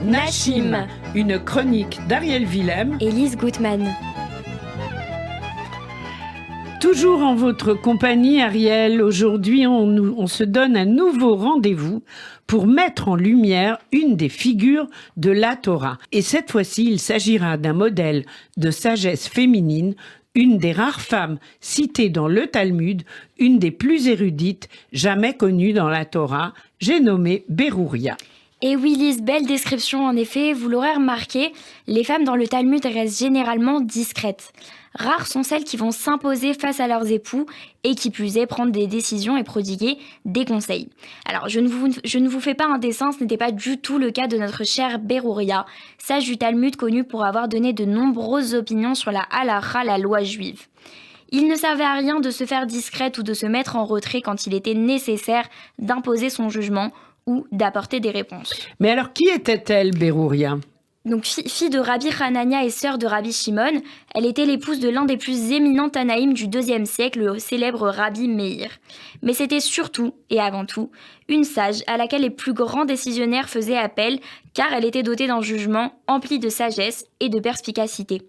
Nachim, une chronique d'Ariel Willem et Lise Gutmann. Toujours en votre compagnie, Ariel. Aujourd'hui, on se donne un nouveau rendez-vous pour mettre en lumière une des figures de la Torah. Et cette fois-ci, il s'agira d'un modèle de sagesse féminine, une des rares femmes citées dans le Talmud, une des plus érudites jamais connues dans la Torah. J'ai nommé Berouria. Et oui, Lise, belle description en effet. Vous l'aurez remarqué, les femmes dans le Talmud restent généralement discrètes. Rares sont celles qui vont s'imposer face à leurs époux et qui plus est prendre des décisions et prodiguer des conseils. Alors, je ne vous fais pas un dessin, ce n'était pas du tout le cas de notre chère Berouria, sage du Talmud connue pour avoir donné de nombreuses opinions sur la halacha, la loi juive. Il ne servait à rien de se faire discrète ou de se mettre en retrait quand il était nécessaire d'imposer son jugement ou d'apporter des réponses. Mais alors, qui était-elle, Berouria ? Donc, fille de Rabbi Hanania et sœur de Rabbi Shimon, elle était l'épouse de l'un des plus éminents Tanaïm du IIe siècle, le célèbre Rabbi Meir. Mais c'était surtout, et avant tout, une sage à laquelle les plus grands décisionnaires faisaient appel, car elle était dotée d'un jugement empli de sagesse et de perspicacité.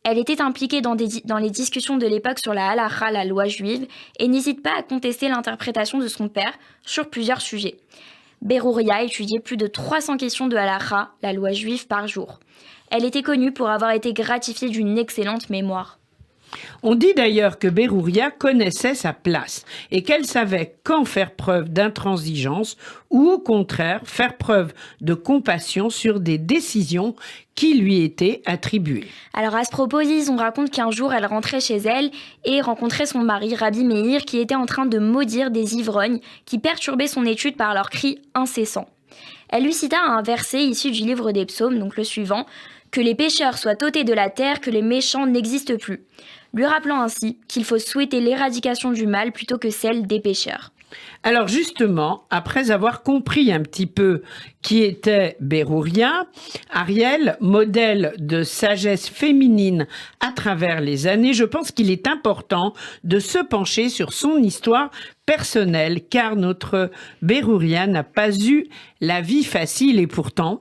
Elle était impliquée dans les discussions de l'époque sur la halacha, la loi juive, et n'hésite pas à contester l'interprétation de son père sur plusieurs sujets. Berouria étudiait plus de 300 questions de halacha, la loi juive, par jour. Elle était connue pour avoir été gratifiée d'une excellente mémoire. On dit d'ailleurs que Berouria connaissait sa place et qu'elle savait quand faire preuve d'intransigeance ou au contraire faire preuve de compassion sur des décisions qui lui étaient attribuées. Alors à ce propos, on raconte qu'un jour elle rentrait chez elle et rencontrait son mari, Rabbi Meir, qui était en train de maudire des ivrognes qui perturbaient son étude par leurs cris incessants. Elle lui cita un verset issu du livre des psaumes, donc le suivant, « Que les pécheurs soient ôtés de la terre, que les méchants n'existent plus », lui rappelant ainsi qu'il faut souhaiter l'éradication du mal plutôt que celle des pécheurs. Alors justement, après avoir compris un petit peu qui était Berouria, Ariel, modèle de sagesse féminine à travers les années, je pense qu'il est important de se pencher sur son histoire personnelle, car notre Berouria n'a pas eu la vie facile et pourtant...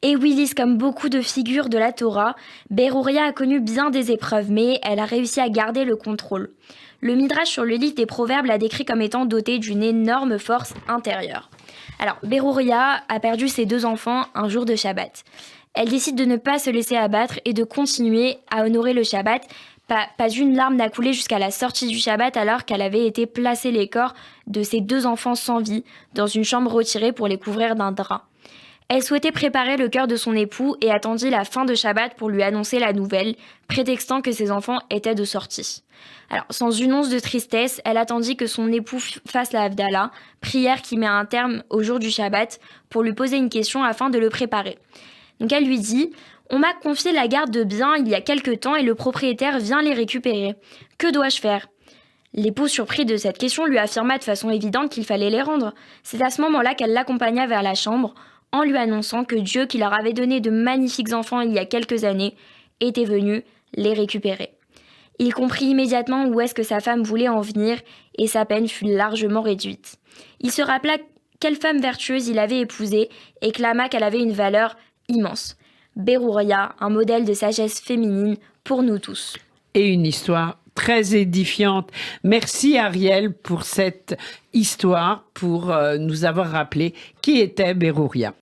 Et oui, Lise, comme beaucoup de figures de la Torah, Berouria a connu bien des épreuves, mais elle a réussi à garder le contrôle. Le Midrash sur le livre des Proverbes l'a décrit comme étant dotée d'une énorme force intérieure. Alors, Berouria a perdu ses 2 enfants un jour de Shabbat. Elle décide de ne pas se laisser abattre et de continuer à honorer le Shabbat. Pas une larme n'a coulé jusqu'à la sortie du Shabbat alors qu'elle avait été placer les corps de ses 2 enfants sans vie dans une chambre retirée pour les couvrir d'un drap. Elle souhaitait préparer le cœur de son époux et attendit la fin de Shabbat pour lui annoncer la nouvelle, prétextant que ses enfants étaient de sortie. Alors, sans une once de tristesse, elle attendit que son époux fasse la Havdalah, prière qui met un terme au jour du Shabbat, pour lui poser une question afin de le préparer. Donc elle lui dit « On m'a confié la garde de biens il y a quelque temps et le propriétaire vient les récupérer. Que dois-je faire ?» L'époux, surpris de cette question, lui affirma de façon évidente qu'il fallait les rendre. C'est à ce moment-là qu'elle l'accompagna vers la chambre, en lui annonçant que Dieu, qui leur avait donné de magnifiques enfants il y a quelques années, était venu les récupérer. Il comprit immédiatement où est-ce que sa femme voulait en venir et sa peine fut largement réduite. Il se rappela quelle femme vertueuse il avait épousée et clama qu'elle avait une valeur immense. Berouria, un modèle de sagesse féminine pour nous tous. Et une histoire très édifiante. Merci Ariel pour cette histoire, pour nous avoir rappelé qui était Berouria.